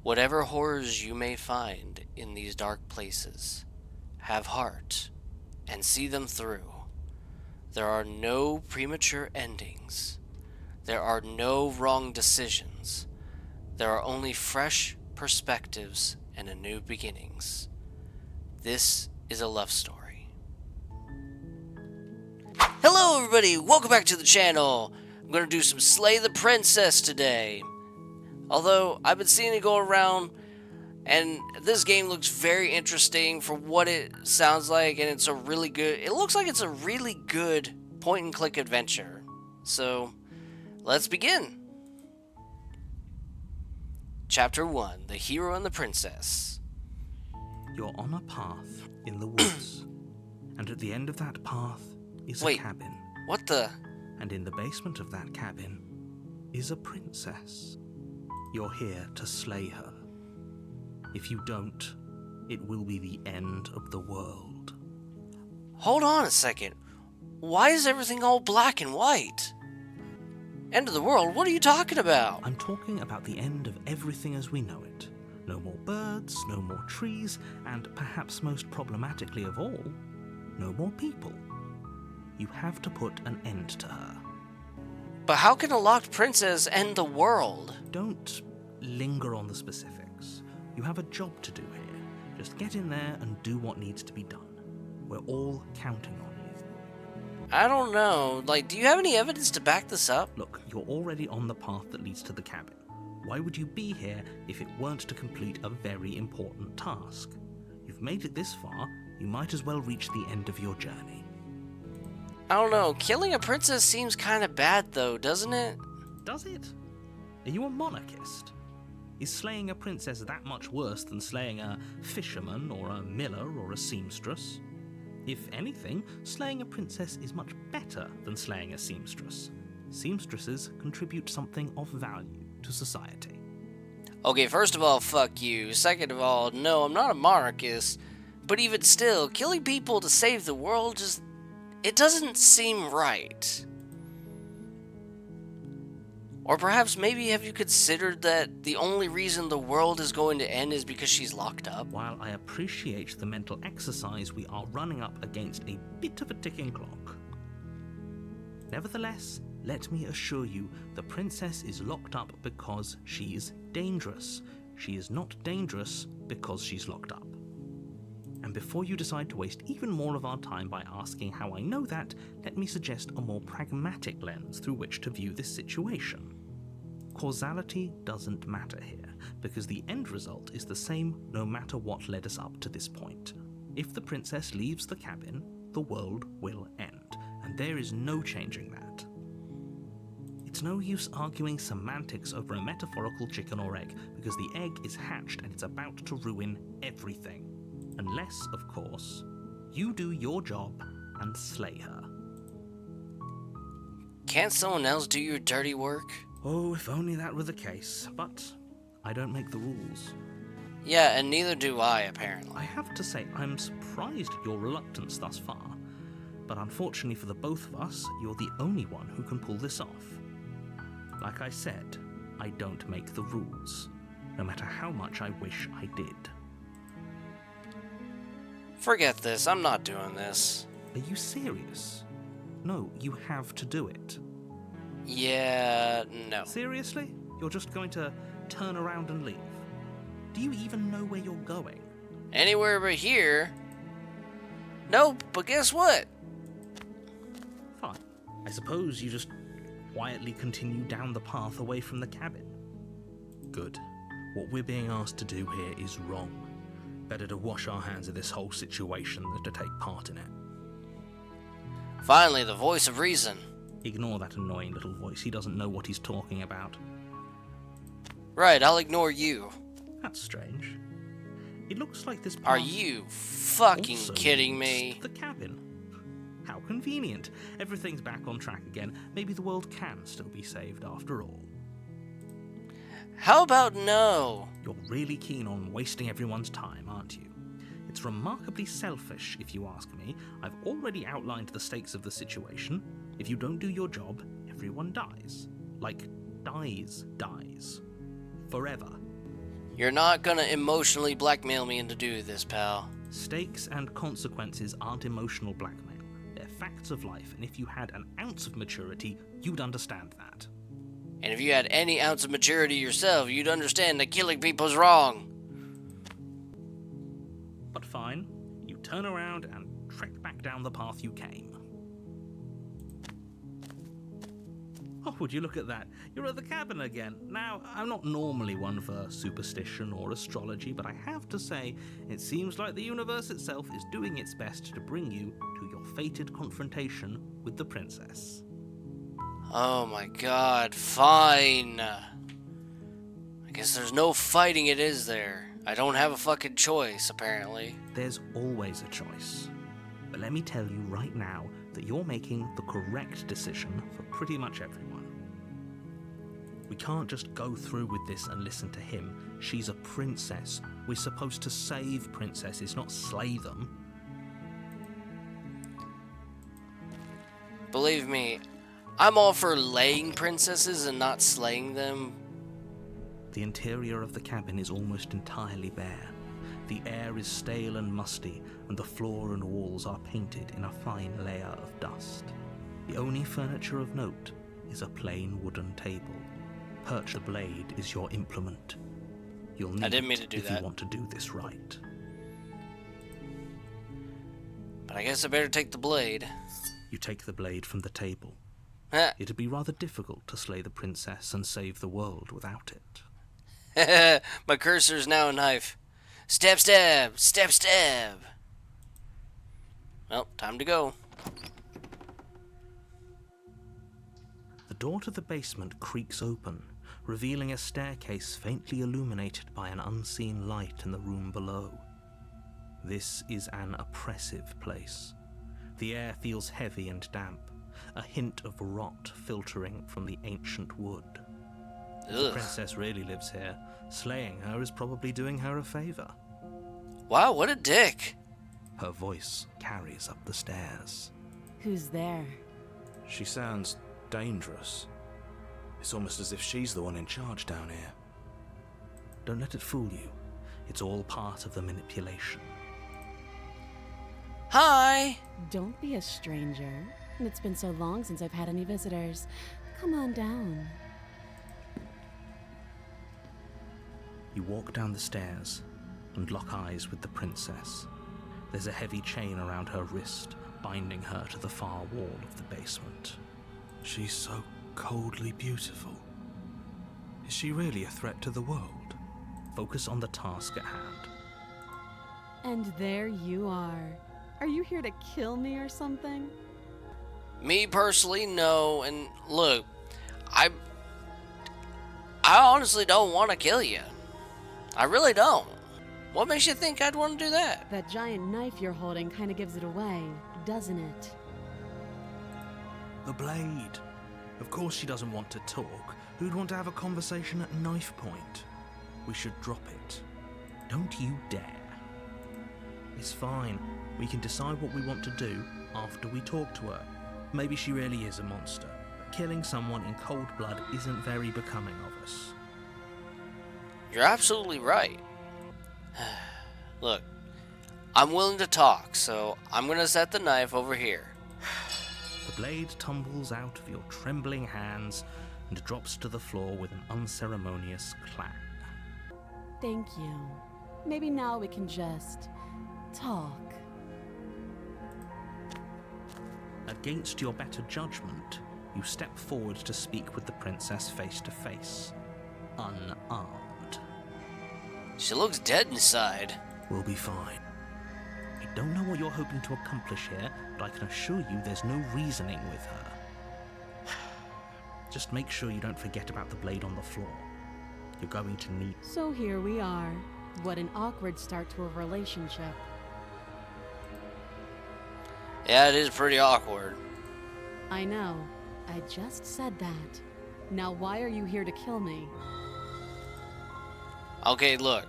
Whatever horrors you may find in these dark places, have heart and see them through. There are no premature endings. There are no wrong decisions. There are only fresh perspectives and a new beginnings. This is a love story. Hello everybody, welcome back to the channel. I'm going to do some Slay the Princess today. Although, I've been seeing it go around, and this game looks very interesting for what it sounds like, and it looks like it's a really good point-and-click adventure. So, let's begin. Chapter 1, The Hero and the Princess. You're on a path in the woods, and at the end of that path is a cabin. What the? And in the basement of that cabin is a princess. You're here to slay her. If you don't, it will be the end of the world. Hold on a second. Why is everything all black and white? End of the world? What are you talking about? I'm talking about the end of everything as we know it. No more birds, no more trees, and perhaps most problematically of all, no more people. You have to put an end to her. But how can a locked princess end the world? Don't linger on the specifics. You have a job to do here. Just get in there and do what needs to be done. We're all counting on you. I don't know. Do you have any evidence to back this up? Look, you're already on the path that leads to the cabin. Why would you be here if it weren't to complete a very important task? You've made it this far, you might as well reach the end of your journey. I don't know. Killing a princess seems kind of bad, though, doesn't it? Does it? Are you a monarchist? Is slaying a princess that much worse than slaying a fisherman or a miller or a seamstress? If anything, slaying a princess is much better than slaying a seamstress. Seamstresses contribute something of value to society. Okay, first of all, fuck you. Second of all, no, I'm not a monarchist. But even still, killing people to save the world it doesn't seem right. Or perhaps maybe have you considered that the only reason the world is going to end is because she's locked up? While I appreciate the mental exercise, we are running up against a bit of a ticking clock. Nevertheless, let me assure you, the princess is locked up because she's dangerous. She is not dangerous because she's locked up. And before you decide to waste even more of our time by asking how I know that, let me suggest a more pragmatic lens through which to view this situation. Causality doesn't matter here, because the end result is the same no matter what led us up to this point. If the princess leaves the cabin, the world will end, and there is no changing that. It's no use arguing semantics over a metaphorical chicken or egg, because the egg is hatched and it's about to ruin everything. Unless, of course, you do your job and slay her. Can't someone else do your dirty work? Oh, if only that were the case, but I don't make the rules. Yeah, and neither do I, apparently. I have to say, I'm surprised at your reluctance thus far, but unfortunately for the both of us, you're the only one who can pull this off. Like I said, I don't make the rules, no matter how much I wish I did. Forget this, I'm not doing this. Are you serious? No, you have to do it. Yeah, no. Seriously? You're just going to turn around and leave? Do you even know where you're going? Anywhere but here. No, but guess what? Fine. I suppose you just quietly continue down the path away from the cabin. Good. What we're being asked to do here is wrong. Better to wash our hands of this whole situation than to take part in it. Finally, the voice of reason. Ignore that annoying little voice. He doesn't know what he's talking about. Right, I'll ignore you. That's strange. It looks like this path Are you fucking also kidding leads me? to the cabin. How convenient. Everything's back on track again. Maybe the world can still be saved after all. How about no? You're really keen on wasting everyone's time, aren't you? It's remarkably selfish, if you ask me. I've already outlined the stakes of the situation. If you don't do your job, everyone dies. Like, dies. Forever. You're not gonna emotionally blackmail me into doing this, pal. Stakes and consequences aren't emotional blackmail. They're facts of life, and if you had an ounce of maturity, you'd understand that. And if you had any ounce of maturity yourself, you'd understand that killing people's wrong. But fine, you turn around and trek back down the path you came. Oh, would you look at that? You're at the cabin again. Now, I'm not normally one for superstition or astrology, but I have to say, it seems like the universe itself is doing its best to bring you to your fated confrontation with the princess. Oh my god, fine. I guess there's no fighting it, is there? I don't have a fucking choice, apparently. There's always a choice. But let me tell you right now that you're making the correct decision for pretty much everyone. We can't just go through with this and listen to him. She's a princess. We're supposed to save princesses, not slay them. Believe me, I'm all for laying princesses and not slaying them. The interior of the cabin is almost entirely bare. The air is stale and musty, and the floor and walls are painted in a fine layer of dust. The only furniture of note is a plain wooden table. Perch the blade is your implement. You'll need I didn't mean to do if that. you want to do this right. But I guess I better take the blade. You take the blade from the table. Heh. It'd be rather difficult to slay the princess and save the world without it. My cursor's now a knife. Stab, stab, stab, stab. Well, time to go. The door to the basement creaks open, revealing a staircase faintly illuminated by an unseen light in the room below. This is an oppressive place. The air feels heavy and damp, a hint of rot filtering from the ancient wood. If the Ugh. princess really lives here, slaying her is probably doing her a favor. Wow, what a dick. Her voice carries up the stairs. Who's there? She sounds dangerous. It's almost as if she's the one in charge down here. Don't let it fool you. It's all part of the manipulation. Hi. Don't be a stranger. It's been so long since I've had any visitors. Come on down. You walk down the stairs and lock eyes with the princess. There's a heavy chain around her wrist, binding her to the far wall of the basement. She's so coldly beautiful. Is she really a threat to the world? Focus on the task at hand. And there you are. Are you here to kill me or something? Me personally, no. And look, I honestly don't want to kill you. I really don't. What makes you think I'd want to do that? That giant knife you're holding kind of gives it away, doesn't it? The blade. Of course she doesn't want to talk. Who'd want to have a conversation at knife point? We should drop it. Don't you dare. It's fine. We can decide what we want to do after we talk to her. Maybe she really is a monster, but killing someone in cold blood isn't very becoming of us. You're absolutely right. Look, I'm willing to talk, so I'm gonna set the knife over here. The blade tumbles out of your trembling hands and drops to the floor with an unceremonious clang. Thank you. Maybe now we can just talk. Against your better judgment, you step forward to speak with the princess face to face, unarmed. She looks dead inside. We'll be fine. I don't know what you're hoping to accomplish here, but I can assure you there's no reasoning with her. Just make sure you don't forget about the blade on the floor. You're going to need... So here we are. What an awkward start to a relationship. Yeah, it is pretty awkward. I know. I just said that. Now why are you here to kill me? Okay, look.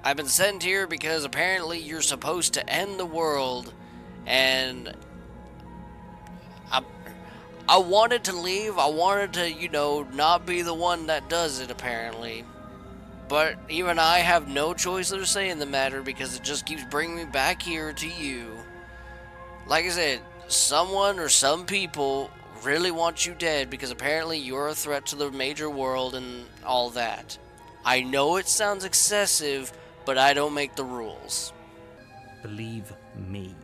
I've been sent here because apparently you're supposed to end the world, and I wanted to leave. I wanted to, not be the one that does it, apparently. but even I have no choice or say in the matter because it just keeps bringing me back here to you. Like I said, someone or some people really want you dead because apparently you're a threat to the major world and all that. I know it sounds excessive, but I don't make the rules. Believe me.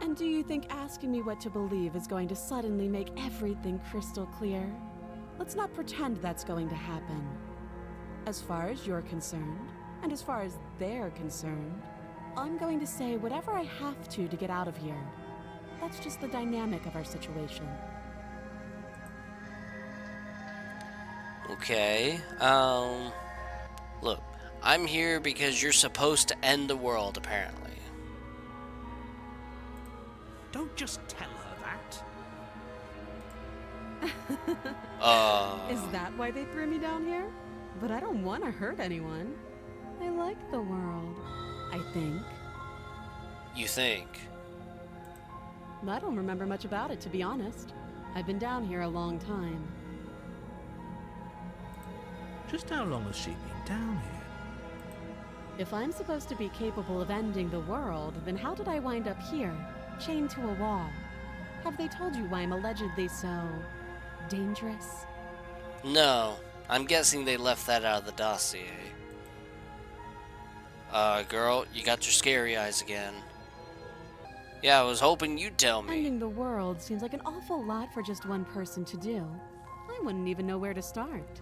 And do you think asking me what to believe is going to suddenly make everything crystal clear? Let's not pretend that's going to happen. As far as you're concerned, and as far as they're concerned, I'm going to say whatever I have to get out of here. That's just the dynamic of our situation. Okay, look, I'm here because you're supposed to end the world, apparently. Don't just tell her that. Is that why they threw me down here? But I don't want to hurt anyone. I like the world, I think. You think? I don't remember much about it, to be honest. I've been down here a long time. Just how long has she been down here? If I'm supposed to be capable of ending the world, then how did I wind up here, chained to a wall? Have they told you why I'm allegedly so dangerous? No, I'm guessing they left that out of the dossier. Girl, you got your scary eyes again. Yeah, I was hoping you'd tell me. Ending the world seems like an awful lot for just one person to do. I wouldn't even know where to start.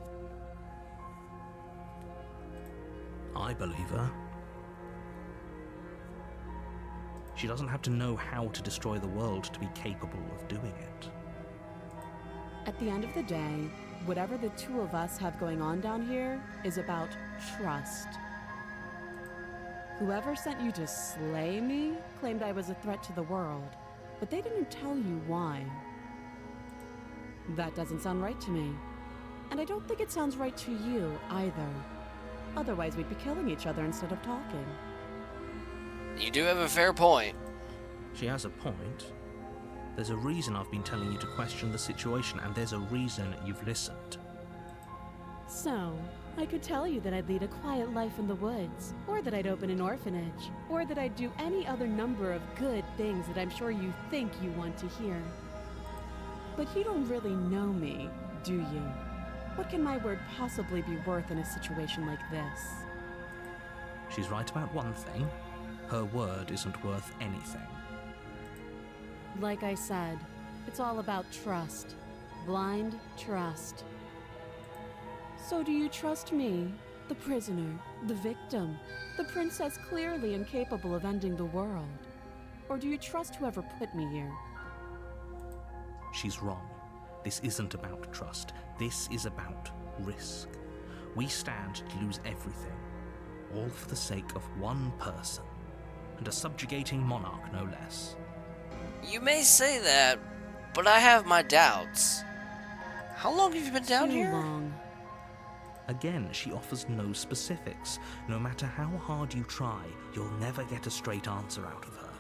I believe her. She doesn't have to know how to destroy the world to be capable of doing it. At the end of the day, whatever the two of us have going on down here is about trust. Whoever sent you to slay me claimed I was a threat to the world, but they didn't tell you why. That doesn't sound right to me. And I don't think it sounds right to you either. Otherwise, we'd be killing each other instead of talking. You do have a fair point. She has a point. There's a reason I've been telling you to question the situation, and there's a reason you've listened. So, I could tell you that I'd lead a quiet life in the woods, or that I'd open an orphanage, or that I'd do any other number of good things that I'm sure you think you want to hear. But you don't really know me, do you? What can my word possibly be worth in a situation like this? She's right about one thing. Her word isn't worth anything. Like I said, it's all about trust. Blind trust. So do you trust me, the prisoner, the victim, the princess clearly incapable of ending the world? Or do you trust whoever put me here? She's wrong. This isn't about trust. This is about risk. We stand to lose everything, all for the sake of one person, and a subjugating monarch no less. You may say that, but I have my doubts. How long have you been down Too here? long. Again, she offers no specifics. No matter how hard you try, you'll never get a straight answer out of her.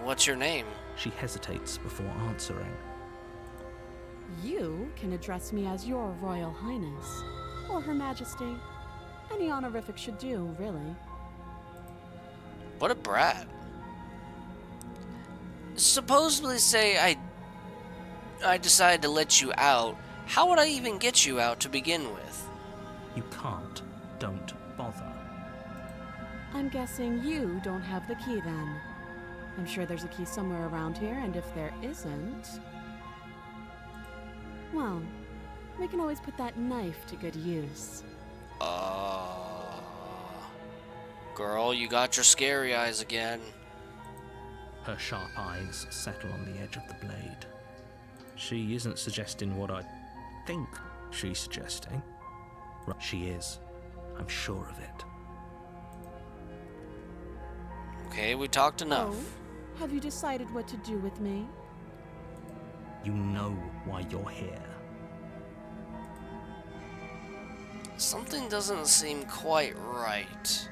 What's your name? She hesitates before answering. You can address me as your Royal Highness, or Her Majesty. Any honorific should do, really. What a brat. Supposedly say I decided to let you out. How would I even get you out to begin with? You can't. Don't bother. I'm guessing you don't have the key then. I'm sure there's a key somewhere around here, and if there isn't... well, we can always put that knife to good use. Girl, you got your scary eyes again. Her sharp eyes settle on the edge of the blade. She isn't suggesting what I think she's suggesting. Right, she is. I'm sure of it. Okay, we talked enough. Oh, have you decided what to do with me? You know why you're here. Something doesn't seem quite right.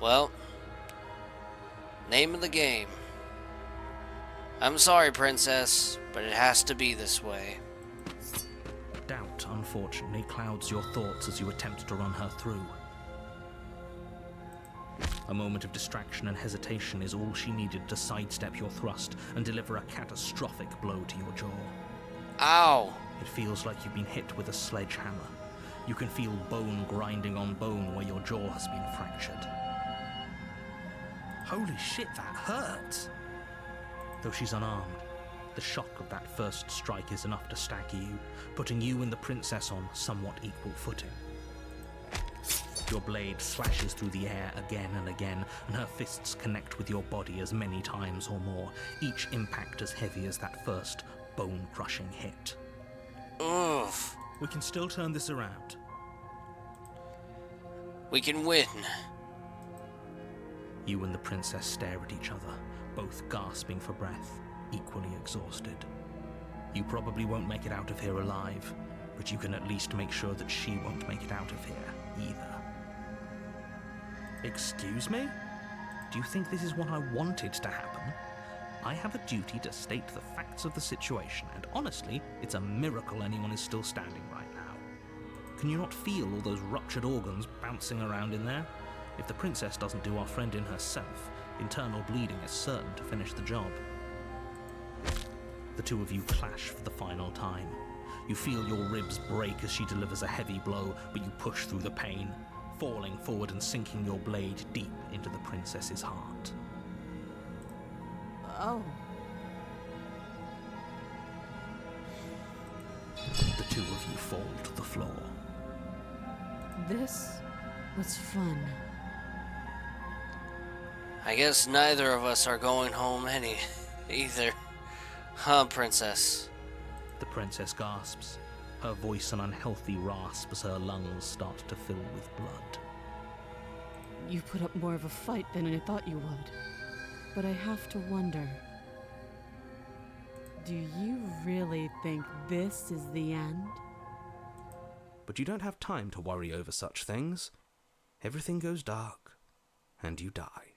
Well, name of the game. I'm sorry, Princess, but it has to be this way. Doubt unfortunately, clouds your thoughts as you attempt to run her through. A moment of distraction and hesitation is all she needed to sidestep your thrust and deliver a catastrophic blow to your jaw. Ow! It feels like you've been hit with a sledgehammer. You can feel bone grinding on bone where your jaw has been fractured. Holy shit, that hurt! Though she's unarmed, the shock of that first strike is enough to stagger you, putting you and the princess on somewhat equal footing. Your blade slashes through the air again and again, and her fists connect with your body as many times or more, each impact as heavy as that first bone-crushing hit. Oof. We can still turn this around. We can win. You and the princess stare at each other, both gasping for breath, equally exhausted. You probably won't make it out of here alive, but you can at least make sure that she won't make it out of here either. Excuse me? Do you think this is what I wanted to happen? I have a duty to state the facts of the situation, and honestly, it's a miracle anyone is still standing right now. Can you not feel all those ruptured organs bouncing around in there? If the princess doesn't do our friend in herself, internal bleeding is certain to finish the job. The two of you clash for the final time. You feel your ribs break as she delivers a heavy blow, but you push through the pain, falling forward and sinking your blade deep into the princess's heart. Oh. The two of you fall to the floor. This was fun. I guess neither of us are going home either. Huh, princess? The princess gasps, her voice an unhealthy rasp as her lungs start to fill with blood. You put up more of a fight than I thought you would. But I have to wonder, do you really think this is the end? But you don't have time to worry over such things. Everything goes dark, and you die.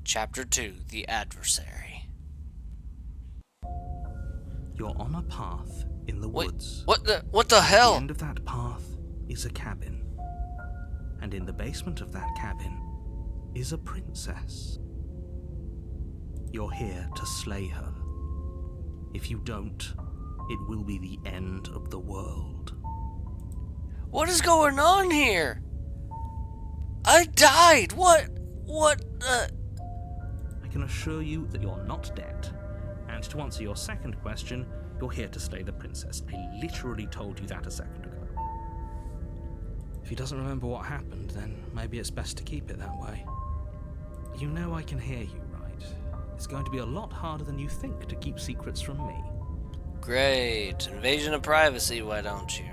Chapter 2, The Adversary. You're on a path in the woods. What the At the hell? end of that path is a cabin. And in the basement of that cabin is a princess. You're here to slay her. If you don't, it will be the end of the world. What is going on here? I died! What? I can assure you that you're not dead. And to answer your second question, you're here to slay the princess. I literally told you that a second ago. If he doesn't remember what happened, then maybe it's best to keep it that way. You know I can hear you, right? It's going to be a lot harder than you think to keep secrets from me. Great. Invasion of privacy, why don't you?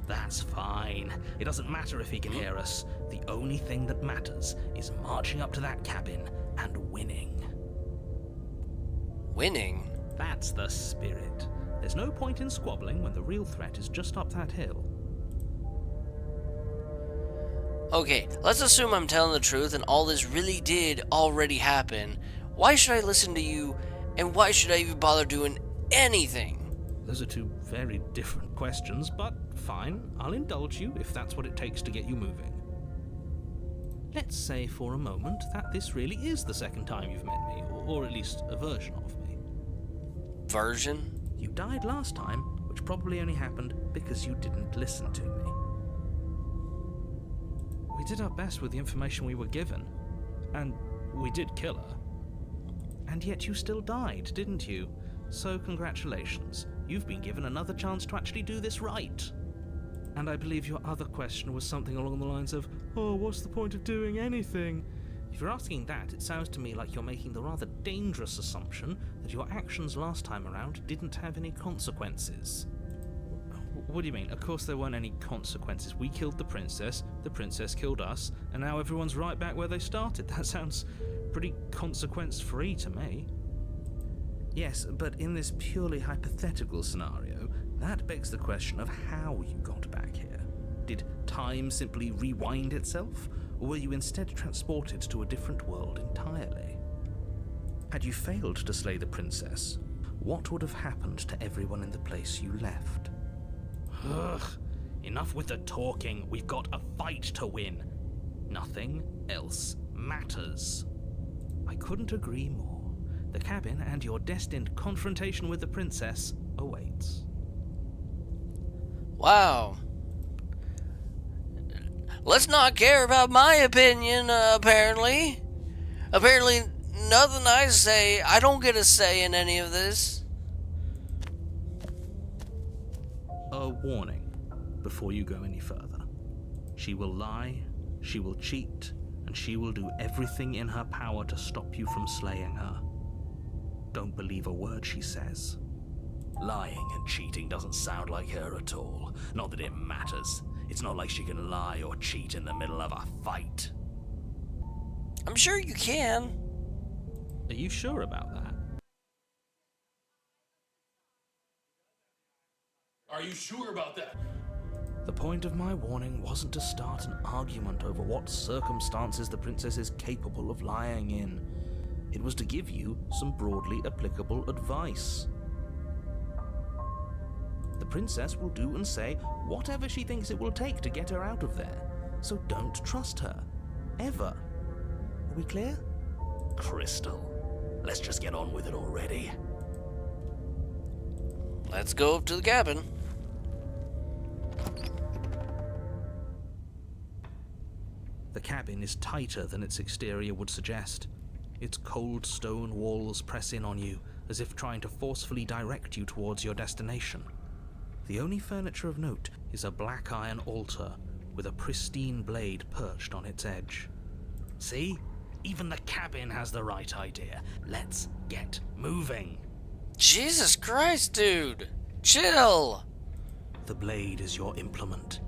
That's fine. It doesn't matter if he can hear us. The only thing that matters is marching up to that cabin and winning. Winning? That's the spirit. There's no point in squabbling when the real threat is just up that hill. Okay, let's assume I'm telling the truth and all this really did already happen. Why should I listen to you, and why should I even bother doing anything? Those are two very different questions, but fine, I'll indulge you if that's what it takes to get you moving. Let's say for a moment that this really is the second time you've met me, or at least a version of me. Version? You died last time, which probably only happened because you didn't listen to me. We did our best with the information we were given, and we did kill her. And yet you still died, didn't you? So congratulations, you've been given another chance to actually do this right. And I believe your other question was something along the lines of, oh, what's the point of doing anything? If you're asking that, it sounds to me like you're making the rather dangerous assumption that your actions last time around didn't have any consequences. What do you mean? Of course there weren't any consequences. We killed the princess killed us, and now everyone's right back where they started. That sounds pretty consequence-free to me. Yes, but in this purely hypothetical scenario, that begs the question of how you got back here. Did time simply rewind itself, or were you instead transported to a different world entirely? Had you failed to slay the princess, what would have happened to everyone in the place you left? Ugh. Enough with the talking. We've got a fight to win. Nothing else matters. I couldn't agree more. The cabin and your destined confrontation with the princess awaits. Wow. Let's not care about my opinion, apparently. Apparently, nothing I say, I don't get a say in any of this. A warning before you go any further. She will lie, she will cheat, and she will do everything in her power to stop you from slaying her. Don't believe a word she says. Lying and cheating doesn't sound like her at all. Not that it matters. It's not like she can lie or cheat in the middle of a fight. I'm sure you can. Are you sure about that? Are you sure about that? The point of my warning wasn't to start an argument over what circumstances the princess is capable of lying in. It was to give you some broadly applicable advice. The princess will do and say whatever she thinks it will take to get her out of there. So don't trust her. Ever. Are we clear? Crystal, let's just get on with it already. Let's go up to the cabin. The cabin is tighter than its exterior would suggest. Its cold stone walls press in on you, as if trying to forcefully direct you towards your destination. The only furniture of note is a black iron altar with a pristine blade perched on its edge. See? Even the cabin has the right idea. Let's get moving. Jesus Christ, dude. Chill. The blade is your implement.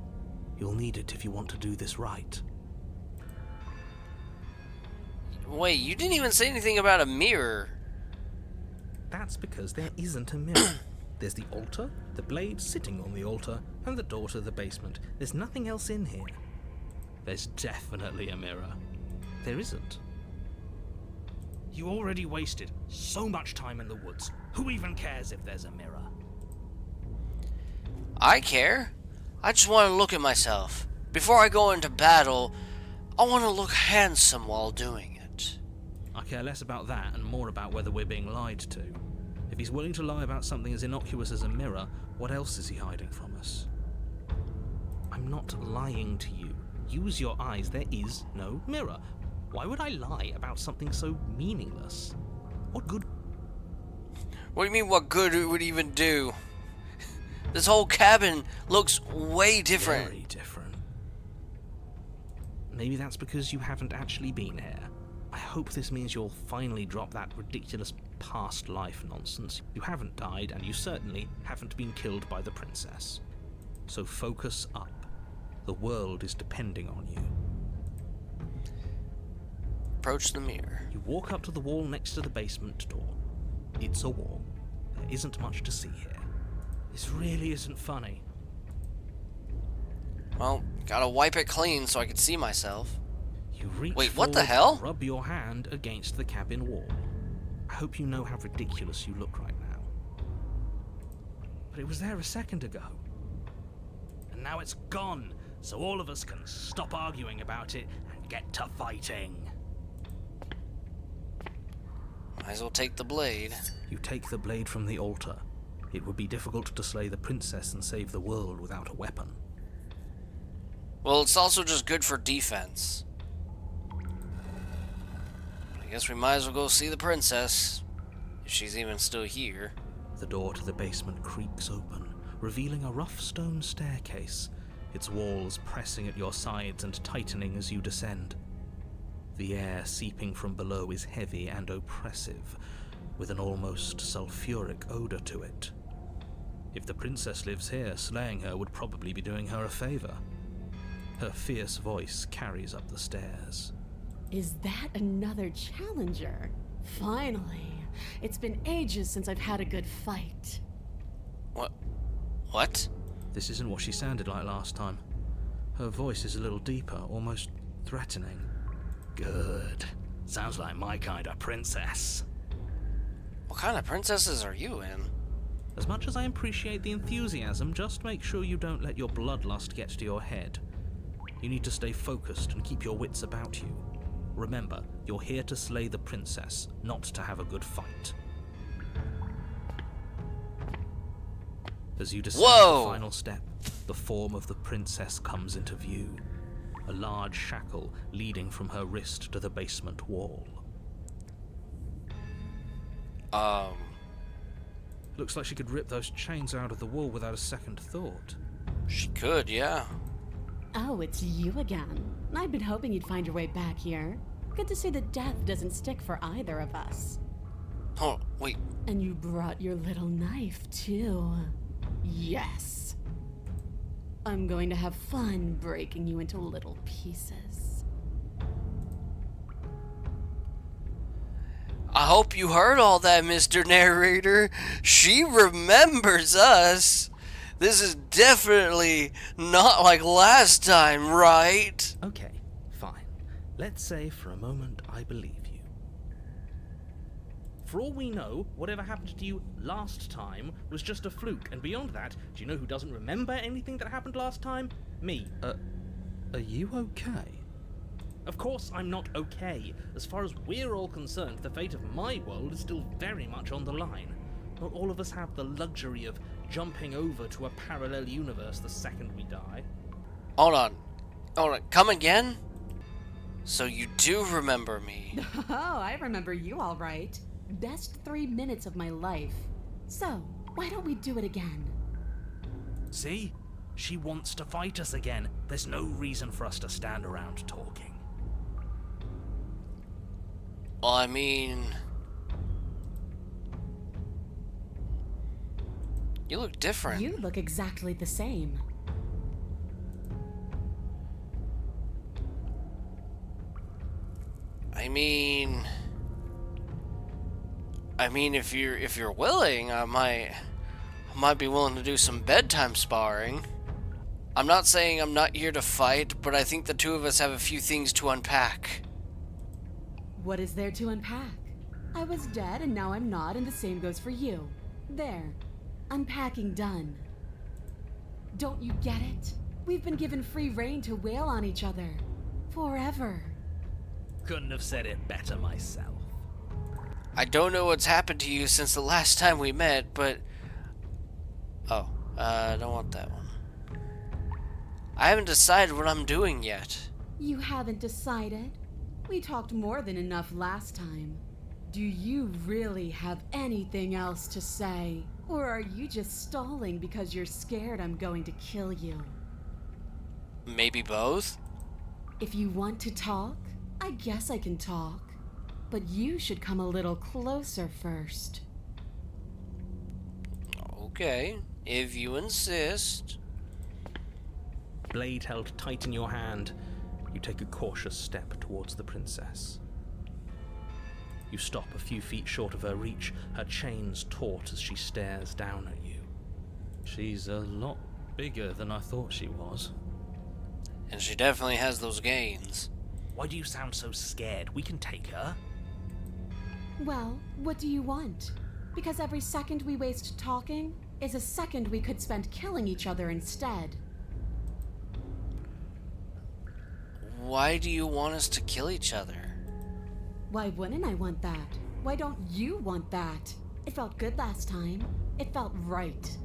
You'll need it if you want to do this right. Wait, you didn't even say anything about a mirror. That's because there isn't a mirror. There's the altar, the blade sitting on the altar, and the door to the basement. There's nothing else in here. There's definitely a mirror. There isn't. You already wasted so much time in the woods. Who even cares if there's a mirror? I care. I just want to look at myself. Before I go into battle, I want to look handsome while doing it. I care less about that and more about whether we're being lied to. If he's willing to lie about something as innocuous as a mirror, what else is he hiding from us? I'm not lying to you. Use your eyes. There is no mirror. Why would I lie about something so meaningless? What good? What do you mean, what good it would even do? This whole cabin looks way different. Very different. Maybe that's because you haven't actually been here. I hope this means you'll finally drop that ridiculous past life nonsense. You haven't died, and you certainly haven't been killed by the princess. So focus up. The world is depending on you. Approach the mirror. You walk up to the wall next to the basement door. It's a wall. There isn't much to see here. This really isn't funny. Well, gotta wipe it clean so I can see myself. You reach Wait, what the forward hell? and rub your hand against the cabin wall. I hope you know how ridiculous you look right now. But it was there a second ago. And now it's gone, so all of us can stop arguing about it and get to fighting. Might as well take the blade. You take the blade from the altar. It would be difficult to slay the princess and save the world without a weapon. Well, it's also just good for defense. I guess we might as well go see the princess, if she's even still here. The door to the basement creaks open, revealing a rough stone staircase, its walls pressing at your sides and tightening as you descend. The air seeping from below is heavy and oppressive, with an almost sulfuric odor to it. If the princess lives here, slaying her would probably be doing her a favor. Her fierce voice carries up the stairs. Is that another challenger? Finally. It's been ages since I've had a good fight. What? This isn't what she sounded like last time. Her voice is a little deeper, almost threatening. Good. Sounds like my kind of princess. What kind of princesses are you in? As much as I appreciate the enthusiasm, just make sure you don't let your bloodlust get to your head. You need to stay focused and keep your wits about you. Remember, you're here to slay the princess, not to have a good fight. As you descend the final step, the form of the princess comes into view. A large shackle leading from her wrist to the basement wall. Looks like she could rip those chains out of the wall without a second thought. She could, yeah. Oh, it's you again. I've been hoping you'd find your way back here. Good to see that death doesn't stick for either of us. Oh, wait. And you brought your little knife, too. Yes. I'm going to have fun breaking you into little pieces. I hope you heard all that, Mr. Narrator. She remembers us. This is definitely not like last time, right? Okay, fine. Let's say for a moment I believe you. For all we know, whatever happened to you last time was just a fluke, and beyond that, do you know who doesn't remember anything that happened last time? Me. Are you okay? Of course I'm not okay. As far as we're all concerned, the fate of my world is still very much on the line. Not all of us have the luxury of jumping over to a parallel universe the second we die. Hold on. Come again? So you do remember me. Oh, I remember you all right. Best 3 minutes of my life. So, why don't we do it again? See? She wants to fight us again. There's no reason for us to stand around talking. Well, I mean... You look different. You look exactly the same. I mean, if you're willing, I might be willing to do some bedtime sparring. I'm not saying I'm not here to fight, but I think the two of us have a few things to unpack. What is there to unpack? I was dead and now I'm not, and the same goes for you. There. Unpacking done. Don't you get it? We've been given free rein to wail on each other. Forever. Couldn't have said it better myself. I don't know what's happened to you since the last time we met, but... Oh, I don't want that one. I haven't decided what I'm doing yet. You haven't decided? We talked more than enough last time. Do you really have anything else to say? Or are you just stalling because you're scared I'm going to kill you? Maybe both? If you want to talk, I guess I can talk. But you should come a little closer first. Okay, if you insist. Blade held tight in your hand, you take a cautious step towards the princess. You stop a few feet short of her reach, her chains taut as she stares down at you. She's a lot bigger than I thought she was. And she definitely has those gains. Why do you sound so scared? We can take her. Well, what do you want? Because every second we waste talking is a second we could spend killing each other instead. Why do you want us to kill each other? Why wouldn't I want that? Why don't you want that? It felt good last time. It felt right.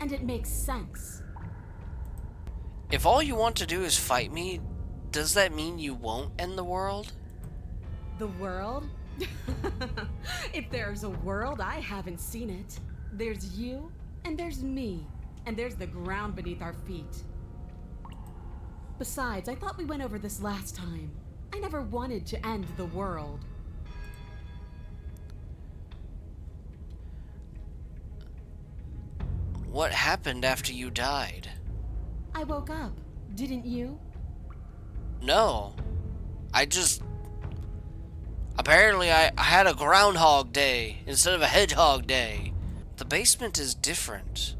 And it makes sense. If all you want to do is fight me, does that mean you won't end the world? The world? If there's a world, I haven't seen it. There's you, and there's me, and there's the ground beneath our feet. Besides, I thought we went over this last time. I never wanted to end the world. What happened after you died? I woke up, didn't you? No. Apparently I had a Groundhog Day instead of a Hedgehog Day. The basement is different.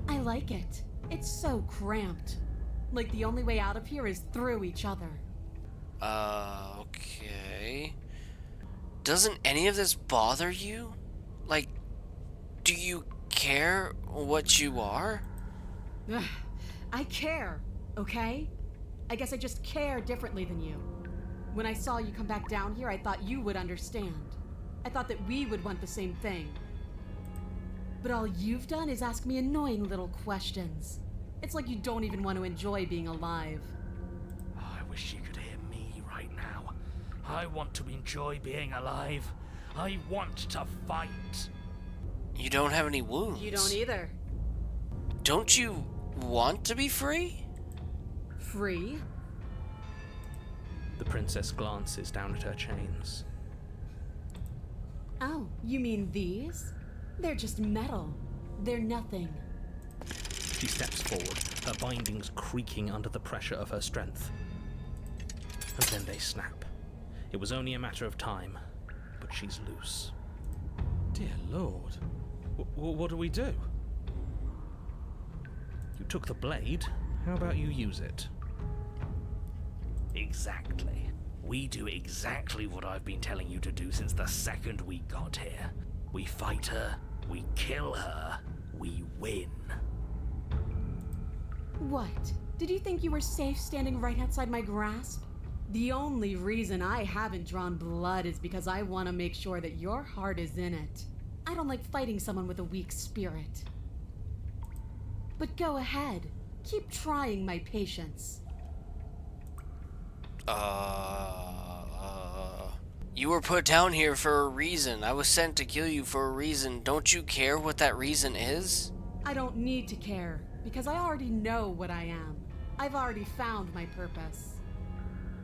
I like it. It's so cramped. Like the only way out of here is through each other. Okay. Doesn't any of this bother you? Like, do you care what you are? Ugh, I care, okay? I guess I just care differently than you. When I saw you come back down here, I thought you would understand. I thought that we would want the same thing. But all you've done is ask me annoying little questions. It's like you don't even want to enjoy being alive. I wish you could hear me right now. I want to enjoy being alive. I want to fight. You don't have any wounds. You don't either. Don't you want to be free? Free? The princess glances down at her chains. Oh, you mean these? They're just metal. They're nothing. She steps forward, her bindings creaking under the pressure of her strength. And then they snap. It was only a matter of time, but she's loose. Dear Lord. What do we do? You took the blade. How about you use it? Exactly. We do exactly what I've been telling you to do since the second we got here. We fight her, we kill her, we win. What? Did you think you were safe standing right outside my grasp? The only reason I haven't drawn blood is because I want to make sure that your heart is in it. I don't like fighting someone with a weak spirit. But go ahead. Keep trying my patience. You were put down here for a reason. I was sent to kill you for a reason. Don't you care what that reason is? I don't need to care, because I already know what I am. I've already found my purpose.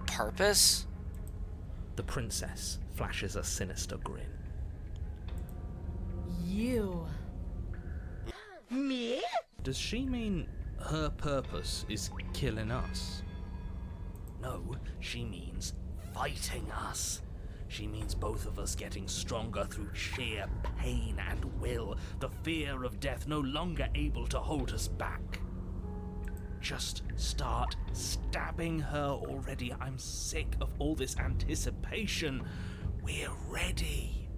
Purpose? The princess flashes a sinister grin. You. Me? Does she mean her purpose is killing us? No, she means fighting us. She means both of us getting stronger through sheer pain and will, the fear of death no longer able to hold us back. Just start stabbing her already. I'm sick of all this anticipation. We're ready.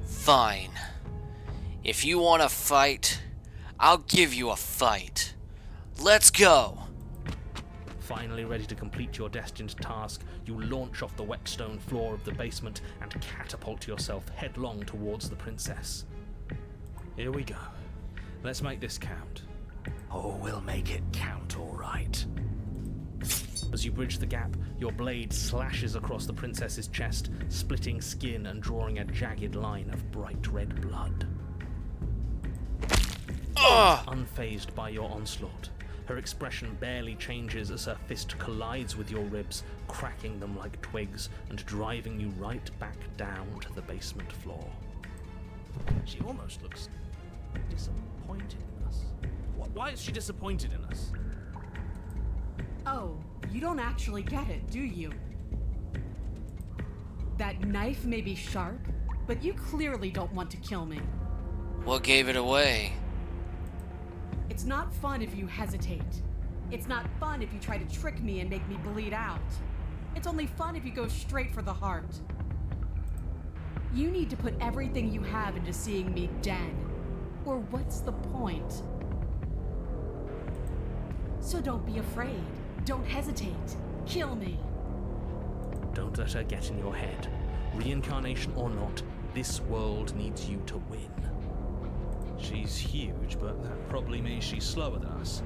Fine. If you want to fight, I'll give you a fight. Let's go! Finally ready to complete your destined task, you launch off the wet stone floor of the basement and catapult yourself headlong towards the princess. Here we go. Let's make this count. Oh, we'll make it count, all right. As you bridge the gap, your blade slashes across the princess's chest, splitting skin and drawing a jagged line of bright red blood. Unfazed by your onslaught, her expression barely changes as her fist collides with your ribs, cracking them like twigs and driving you right back down to the basement floor. She almost looks disappointed in us. Why is she disappointed in us? Oh, you don't actually get it, do you? That knife may be sharp, but you clearly don't want to kill me. What gave it away? It's not fun if you hesitate. It's not fun if you try to trick me and make me bleed out. It's only fun if you go straight for the heart. You need to put everything you have into seeing me dead. Or what's the point? So don't be afraid. Don't hesitate. Kill me. Don't let her get in your head. Reincarnation or not, this world needs you to win. She's huge, but that probably means she's slower than us.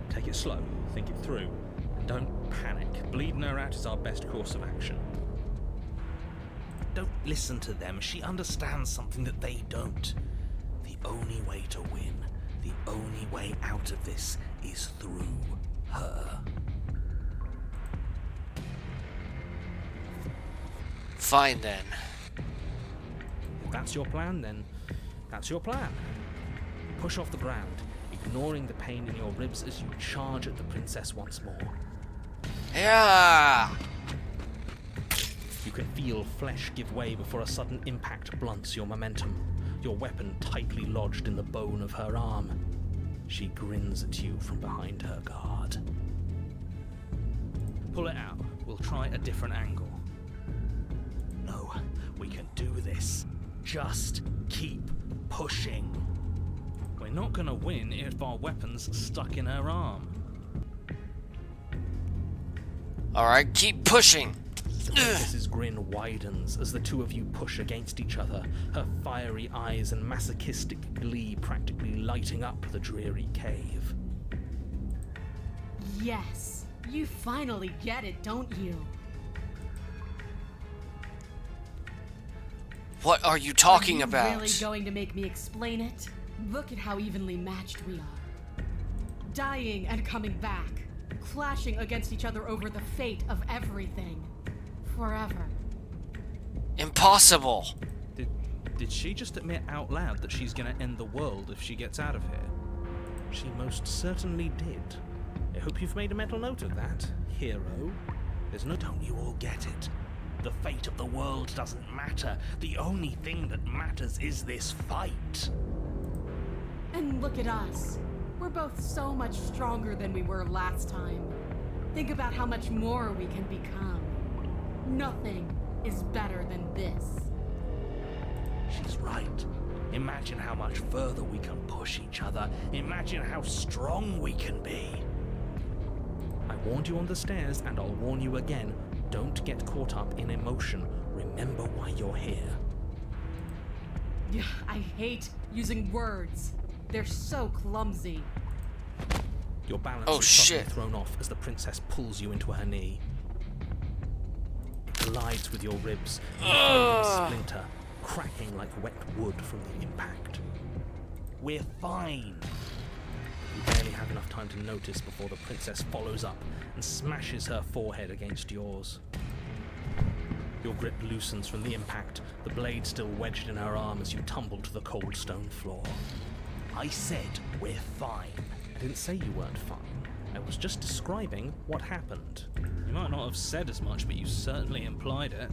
Take it slow, think it through, and don't panic. Bleeding her out is our best course of action. Don't listen to them. She understands something that they don't. The only way to win, the only way out of this is through her. Fine then. If that's your plan, then that's your plan. Push off the ground, ignoring the pain in your ribs as you charge at the princess once more. Yeah! You can feel flesh give way before a sudden impact blunts your momentum, your weapon tightly lodged in the bone of her arm. She grins at you from behind her guard. Pull it out. We'll try a different angle. No, do this. Just keep pushing. We're not gonna win if our weapon's stuck in her arm. Alright, keep pushing. The princess's grin widens as the two of you push against each other, her fiery eyes and masochistic glee practically lighting up the dreary cave. Yes, you finally get it, don't you? What are you talking Are you about? really going to make me explain it? Look at how evenly matched we are. Dying and coming back. Clashing against each other over the fate of everything. Forever. Impossible. Did she just admit out loud that she's gonna end the world if she gets out of here? She most certainly did. I hope you've made a mental note of that, hero. There's no... Don't you all get it? The fate of the world doesn't matter. The only thing that matters is this fight. And look at us. We're both so much stronger than we were last time. Think about how much more we can become. Nothing is better than this. She's right. Imagine how much further we can push each other. Imagine how strong we can be. I warned you on the stairs, and I'll warn you again. Don't get caught up in emotion. Remember why you're here. I hate using words. They're so clumsy. Your balance Oh, is suddenly shit. thrown off as the princess pulls you into her knee. It collides with your ribs, and the foam splinter, cracking like wet wood from the impact. We're fine. You barely have enough time to notice before the princess follows up and smashes her forehead against yours. Your grip loosens from the impact, the blade still wedged in her arm as you tumble to the cold stone floor. I said we're fine. I didn't say you weren't fine. I was just describing what happened. You might not have said as much, but you certainly implied it.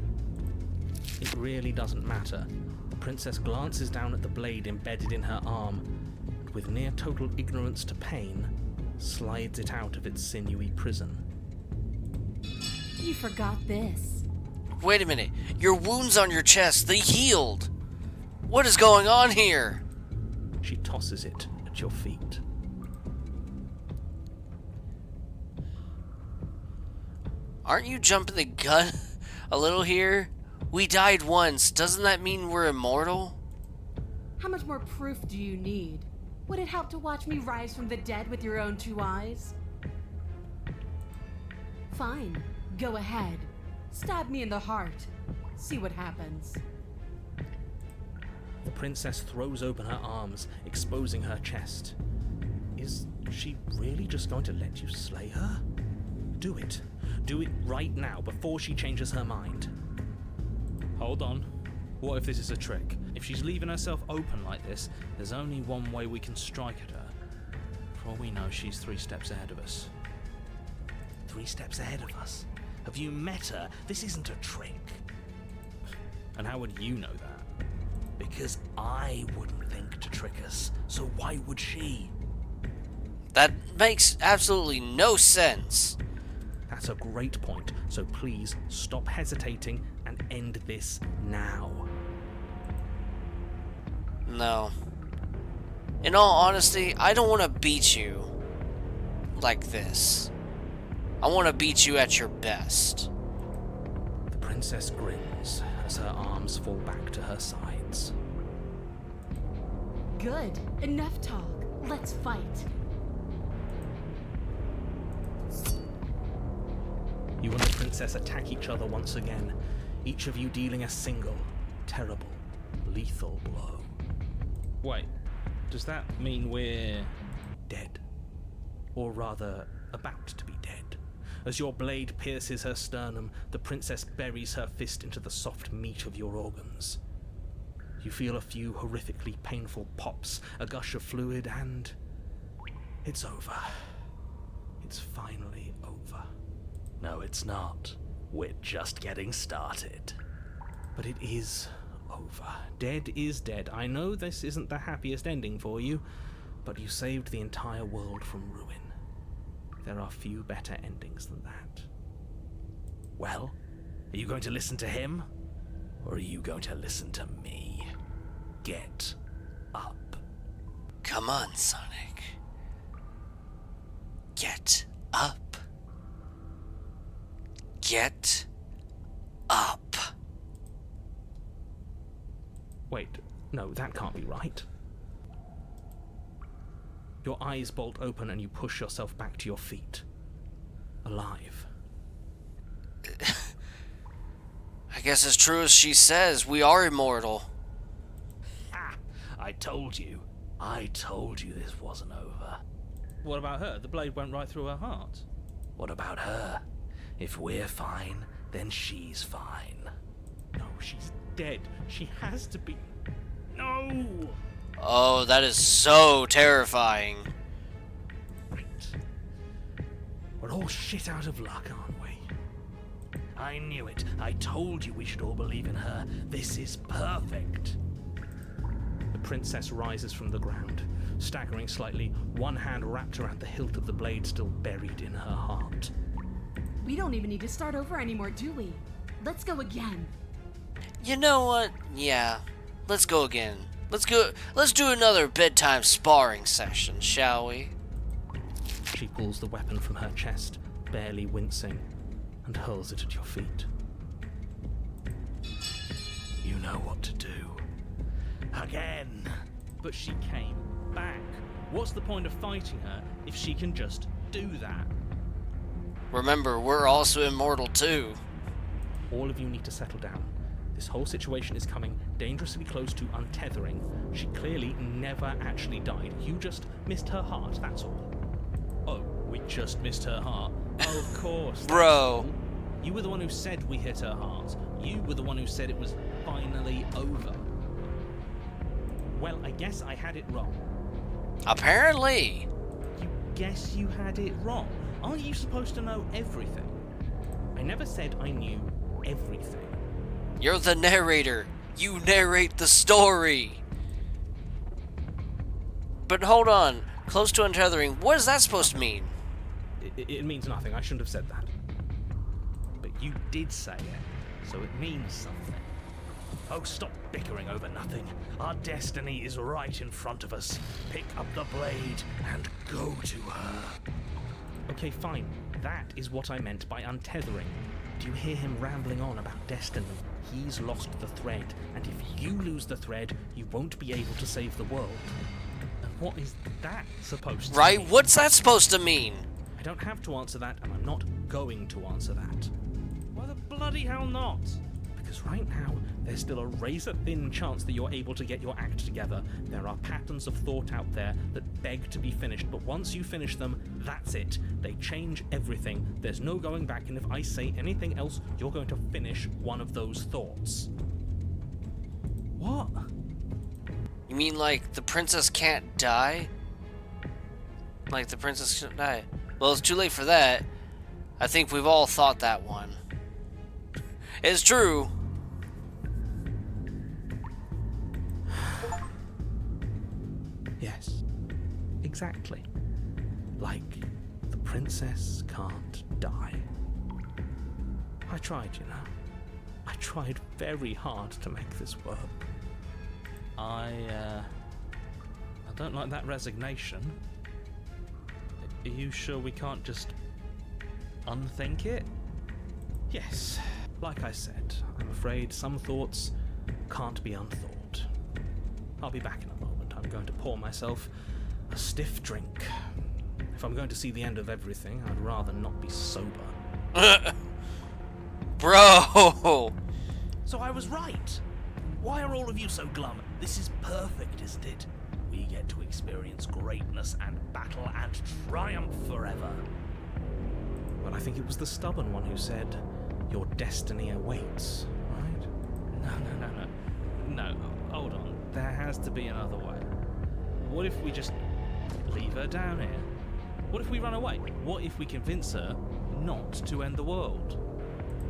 It really doesn't matter. The princess glances down at the blade embedded in her arm, and with near total ignorance to pain, slides it out of its sinewy prison. You forgot this. Wait a minute. Your wounds on your chest, they healed. What is going on here? She tosses it at your feet. Aren't you jumping the gun a little here? We died once. Doesn't that mean we're immortal? How much more proof do you need? Would it help to watch me rise from the dead with your own two eyes? Fine. Go ahead. Stab me in the heart. See what happens. The princess throws open her arms, exposing her chest. Is she really just going to let you slay her? Do it. Do it right now, before she changes her mind. Hold on. What if this is a trick? If she's leaving herself open like this, there's only one way we can strike at her. For all we know, she's 3 steps ahead of us. 3 steps ahead of us. Have you met her? This isn't a trick. And how would you know that? Because I wouldn't think to trick us, so why would she? That makes absolutely no sense. That's a great point, so please stop hesitating and end this now. No. In all honesty, I don't want to beat you like this. I want to beat you at your best. The princess grins as her arms fall back to her sides. Good. Enough talk. Let's fight. You and the princess attack each other once again, each of you dealing a single, terrible, lethal blow. Wait, does that mean we're... Dead. Or rather, about to be dead. As your blade pierces her sternum, the princess buries her fist into the soft meat of your organs. You feel a few horrifically painful pops, a gush of fluid, and... it's over. It's finally over. No, it's not. We're just getting started. But it is over. Dead is dead. I know this isn't the happiest ending for you, but you saved the entire world from ruin. There are few better endings than that. Well, are you going to listen to him? Or are you going to listen to me? Get up. Come on, Sonic. Get up. Get up. Wait, no, that can't be right. Your eyes bolt open and you push yourself back to your feet. Alive. I guess it's true as she says, we are immortal. Ha! I told you. I told you this wasn't over. What about her? The blade went right through her heart. What about her? If we're fine, then she's fine. No, she's dead. She has to be. No! Oh, that is so terrifying. Right. We're all shit out of luck, aren't we? I knew it. I told you we should all believe in her. This is perfect. The princess rises from the ground, staggering slightly, one hand wrapped around the hilt of the blade still buried in her heart. We don't even need to start over anymore, do we? Let's go again. You know what? Yeah. Let's go again. Let's do another bedtime sparring session, shall we? She pulls the weapon from her chest, barely wincing, and hurls it at your feet. You know what to do. Again. But she came back. What's the point of fighting her if she can just do that? Remember, we're also immortal too. All of you need to settle down. This whole situation is coming dangerously close to untethering. She clearly never actually died. You just missed her heart, that's all. Oh, we just missed her heart. Oh, of course. that's Bro. all. You were the one who said we hit her heart. You were the one who said it was finally over. Well, I guess I had it wrong. Apparently. You guess you had it wrong? Aren't you supposed to know everything? I never said I knew everything. You're the narrator. You narrate the story. But hold on. Close to untethering. What is that supposed to mean? It means nothing. I shouldn't have said that. But you did say it, so it means something. Oh, stop bickering over nothing. Our destiny is right in front of us. Pick up the blade and go to her. Okay, fine. That is what I meant by untethering. Do you hear him rambling on about destiny? He's lost the thread, and if you lose the thread, you won't be able to save the world. And what is that supposed to Right? mean? What's that supposed to mean? I don't have to answer that, and I'm not going to answer that. Why the bloody hell not? Because right now, there's still a razor-thin chance that you're able to get your act together. There are patterns of thought out there that beg to be finished, but once you finish them, that's it. They change everything. There's no going back, and if I say anything else, you're going to finish one of those thoughts. What? You mean like the princess can't die? Like the princess can't die? Well, it's too late for that. I think we've all thought that one. It's true. Yes, exactly. Like, the princess can't die. I tried, you know. I tried very hard to make this work. I don't like that resignation. Are you sure we can't just unthink it? Yes, like I said, I'm afraid some thoughts can't be unthought. I'll be back in a moment. I'm going to pour myself a stiff drink. If I'm going to see the end of everything, I'd rather not be sober. Bro! So I was right. Why are all of you so glum? This is perfect, isn't it? We get to experience greatness and battle and triumph forever. Well, I think it was the stubborn one who said, your destiny awaits, right? No, hold on. There has to be another way. What if we just leave her down here? What if we run away? What if we convince her not to end the world?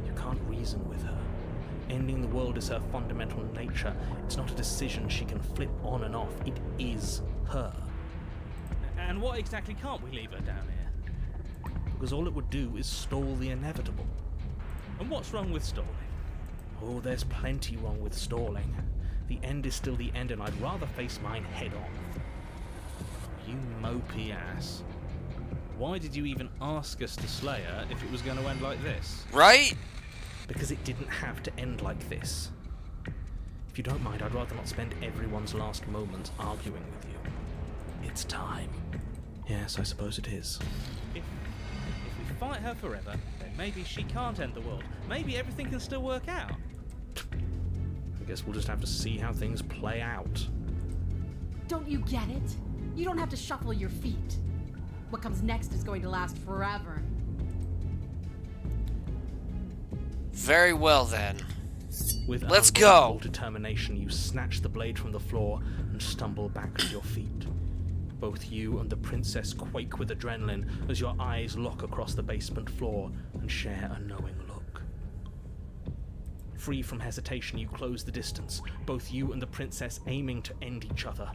You can't reason with her. Ending the world is her fundamental nature. It's not a decision she can flip on and off. It is her. And what exactly can't we leave her down here? Because all it would do is stall the inevitable. And what's wrong with stalling? Oh, there's plenty wrong with stalling. The end is still the end, and I'd rather face mine head on. You mopey ass. Why did you even ask us to slay her if it was going to end like this? Right? Because it didn't have to end like this. If you don't mind, I'd rather not spend everyone's last moments arguing with you. It's time. Yes, I suppose it is. If we fight her forever, then maybe she can't end the world. Maybe everything can still work out. I guess we'll just have to see how things play out. Don't you get it? You don't have to shuffle your feet. What comes next is going to last forever. Very well then. With Let's unbreakable go! determination, you snatch the blade from the floor and stumble back to your feet. Both you and the princess quake with adrenaline as your eyes lock across the basement floor and share a knowing look. Free from hesitation, you close the distance, both you and the princess aiming to end each other.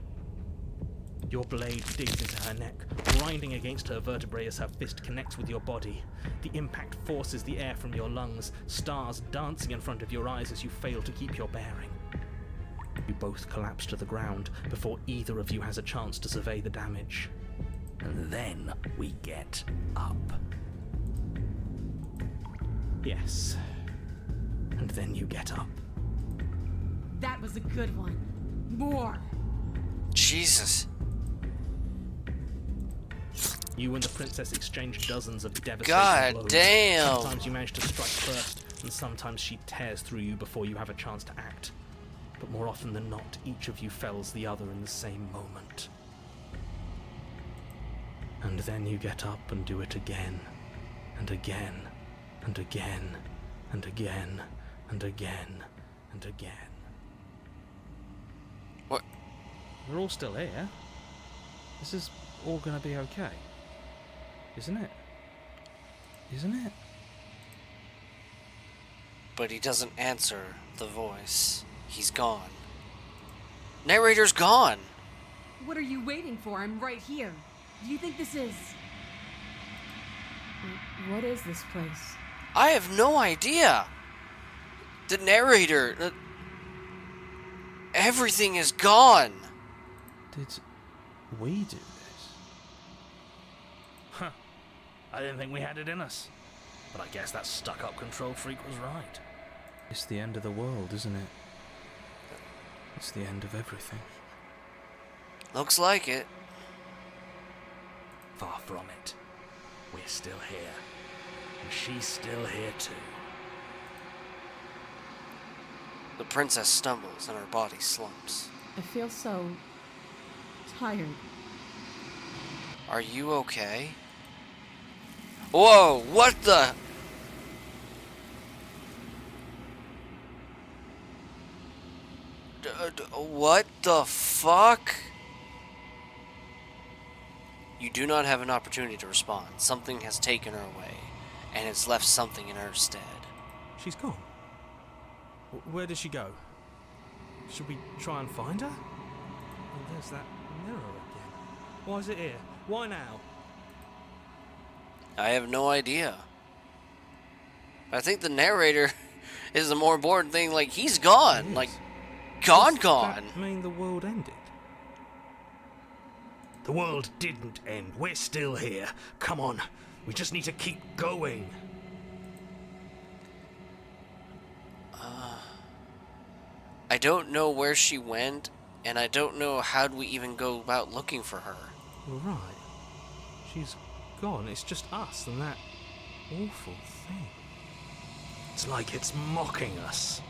Your blade digs into her neck, grinding against her vertebrae as her fist connects with your body. The impact forces the air from your lungs, stars dancing in front of your eyes as you fail to keep your bearing. You both collapse to the ground before either of you has a chance to survey the damage. And then we get up. Yes. And then you get up. That was a good one. More. Jesus. You and the princess exchange dozens of devastating God blows. damn. Sometimes you manage to strike first, and sometimes she tears through you before you have a chance to act. But more often than not, each of you fells the other in the same moment. And then you get up and do it again, and again, and again, and again, and again, and again. What? We're all still here. This is all gonna be okay. Isn't it? Isn't it? But he doesn't answer the voice. He's gone. Narrator's gone. What are you waiting for? I'm right here. Do you think this is... What is this place? I have no idea. The narrator... everything is gone. Did we do this? Huh. I didn't think we had it in us. But I guess that stuck-up control freak was right. It's the end of the world, isn't it? It's the end of everything. Looks like it. Far from it. We're still here. And she's still here too. The princess stumbles and her body slumps. I feel so... tired. Are you okay? Whoa, what the... what the fuck? You do not have an opportunity to respond. Something has taken her away, and it's left something in her stead. She's gone. Where did she go? Should we try and find her? Oh, there's that mirror again. Why is it here? Why now? I have no idea. I think the narrator is the more important thing. Like, he's gone. Like, gone. Does that mean the world ended? The world didn't end. We're still here. Come on. We just need to keep going. I don't know where she went, and I don't know how do we even go about looking for her. You're right. She's gone. It's just us and that awful thing. It's like it's mocking us.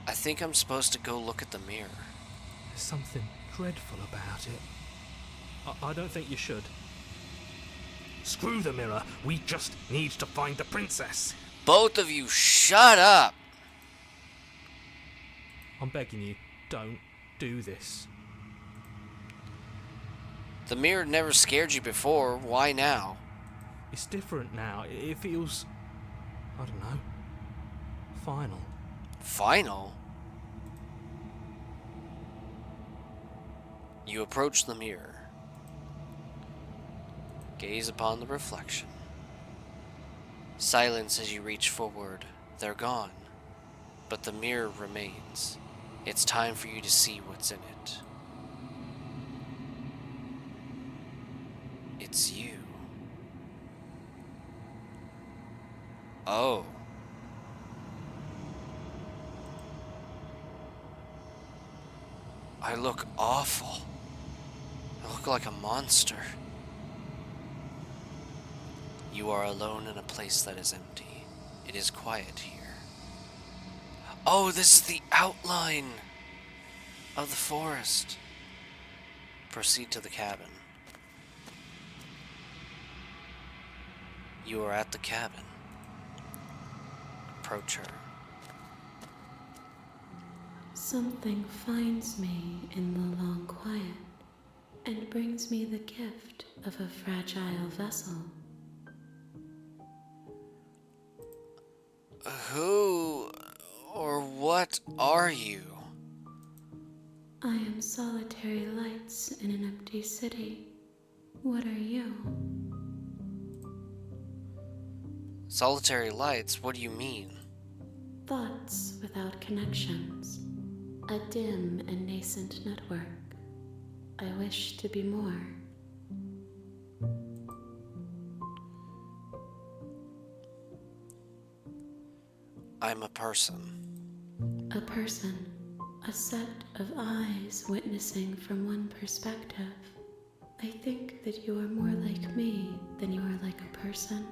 I think I'm supposed to go look at the mirror. There's something dreadful about it. I don't think you should. Screw the mirror. We just need to find the princess. Both of you, shut up! I'm begging you, don't do this. The mirror never scared you before. Why now? It's different now. It feels... I don't know. Final. Final? You approach the mirror. Gaze upon the reflection. Silence as you reach forward. They're gone, but the mirror remains. It's time for you to see what's in it. It's you. Oh. I look awful. I look like a monster. You are alone in a place that is empty. It is quiet here. Oh, this is the outline of the forest. Proceed to the cabin. You are at the cabin. Approach her. Something finds me in the long quiet and brings me the gift of a fragile vessel. Who or what are you? I am solitary lights in an empty city. What are you? Solitary lights? What do you mean? Thoughts without connections. A dim and nascent network. I wish to be more. I'm a person. A person. A set of eyes witnessing from one perspective. I think that you are more like me than you are like a person.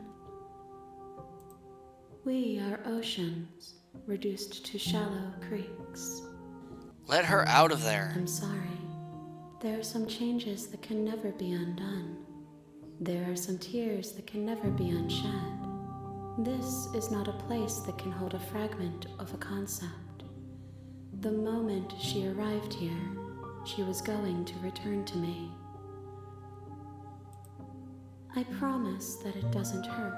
We are oceans, reduced to shallow creeks. Let her out of there. I'm sorry. There are some changes that can never be undone. There are some tears that can never be unshed. This is not a place that can hold a fragment of a concept. The moment she arrived here, she was going to return to me. I promise that it doesn't hurt.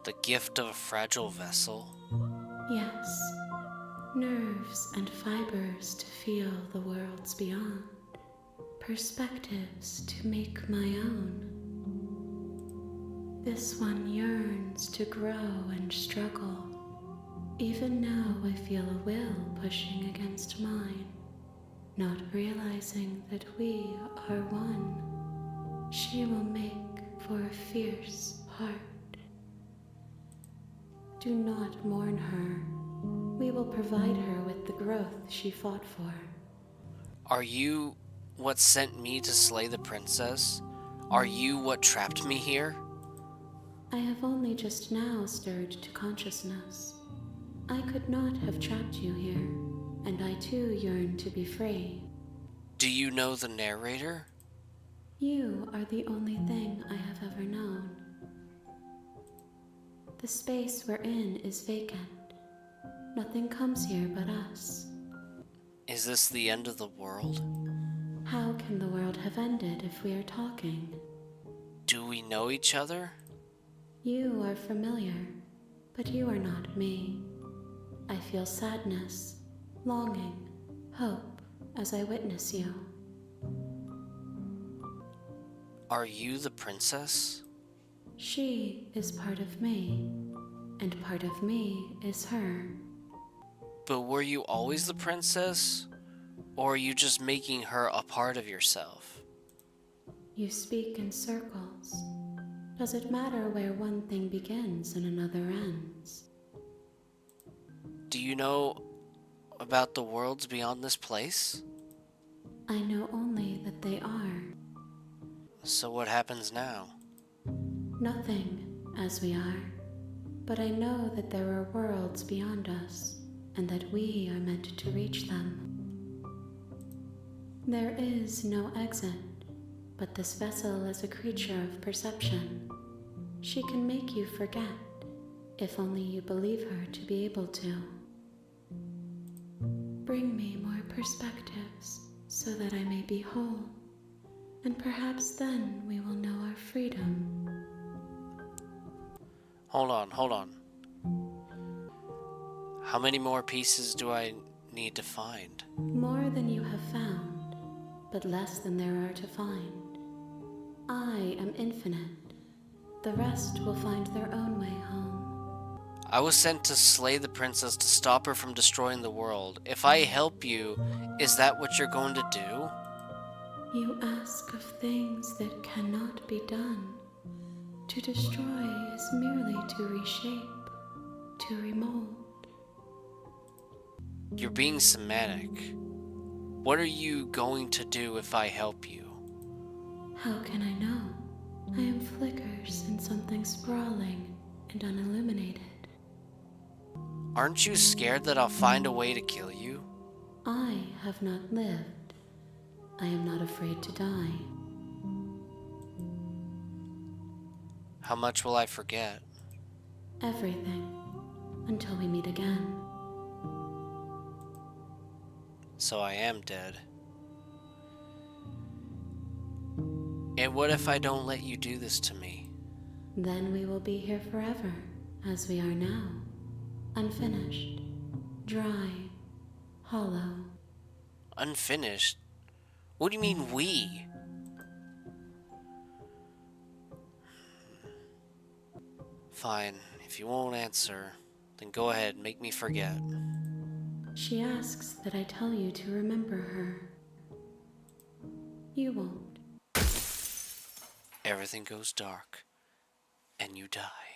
The gift of a fragile vessel? Yes, nerves and fibers to feel the worlds beyond, perspectives to make my own. This one yearns to grow and struggle. Even now I feel a will pushing against mine, not realizing that we are one. She will make for a fierce heart. Do not mourn her. We will provide her with the growth she fought for. Are you what sent me to slay the princess? Are you what trapped me here? I have only just now stirred to consciousness. I could not have trapped you here, and I too yearn to be free. Do you know the narrator? You are the only thing I have ever known. The space we're in is vacant. Nothing comes here but us. Is this the end of the world? How can the world have ended if we are talking? Do we know each other? You are familiar, but you are not me. I feel sadness, longing, hope as I witness you. Are you the princess? She is part of me, and part of me is her. But were you always the princess? Or are you just making her a part of yourself? You speak in circles. Does it matter where one thing begins and another ends? Do you know about the worlds beyond this place? I know only that they are. So what happens now? Nothing, as we are. But I know that there are worlds beyond us, and that we are meant to reach them. There is no exit, but this vessel is a creature of perception. She can make you forget, if only you believe her to be able to. Bring me more perspectives, so that I may be whole, and perhaps then we will know our freedom. Hold on. How many more pieces do I need to find? More than you have found, but less than there are to find. I am infinite. The rest will find their own way home. I was sent to slay the princess to stop her from destroying the world. If I help you, is that what you're going to do? You ask of things that cannot be done. To destroy is merely to reshape, to remold. You're being semantic. What are you going to do if I help you? How can I know? I am flickers in something sprawling and unilluminated. Aren't you scared that I'll find a way to kill you? I have not lived. I am not afraid to die. How much will I forget? Everything. Until we meet again. So I am dead. And what if I don't let you do this to me? Then we will be here forever, as we are now. Unfinished. Dry. Hollow. Unfinished? What do you mean we? Fine, if you won't answer, then go ahead, make me forget. She asks that I tell you to remember her. You won't. Everything goes dark, and you die.